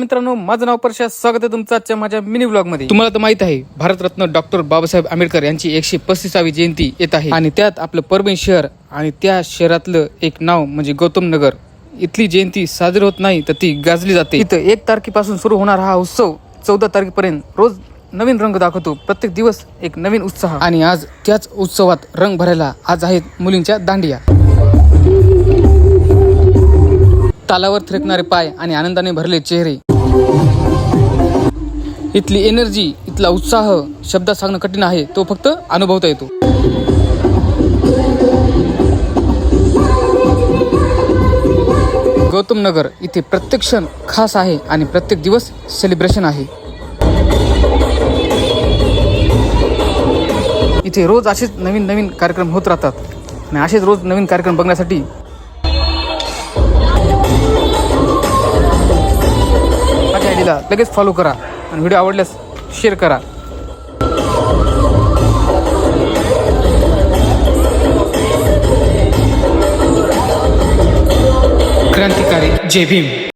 मित्रांनो, माझं नाव प्रशांत. स्वागत आहे तुमचं आजच्या माझ्या मिनी व्लॉग मध्ये. तुम्हाला तर माहित आहे, भारतरत्न डॉक्टर बाबासाहेब आंबेडकर यांची 135वी जयंती येत आहे आणि त्यात आपलं परभणी शहर आणि त्या शहरातलं एक नाव म्हणजे गौतम नगर इथली जयंती साजरी होत नाही तर ती गाजली जाते. इथं 1 तारखेपासून सुरू होणारा हा उत्सव 14 तारखेपर्यंत रोज नवीन रंग दाखवतो. प्रत्येक दिवस एक नवीन उत्साह. आणि आज त्याच उत्सवात रंग भरायला आज आहेत मुलींच्या दांडिया. तालावर थरकणारे पाय आणि आनंदाने भरले चेहरे. इथली एनर्जी, इथला उत्साह शब्दात सांगणं कठीण आहे, तो फक्त अनुभवता येतो. गौतम नगर इथे प्रत्येक क्षण खास आहे आणि प्रत्येक दिवस सेलिब्रेशन आहे. इथे रोज असेच नवीन नवीन कार्यक्रम होत राहतात आणि असेच रोज नवीन कार्यक्रम बघण्यासाठी माझ्या आयडीला लगेच फॉलो करा आणि व्हिडिओ आवडल्यास शेअर करा. क्रांतिकारी जय भीम.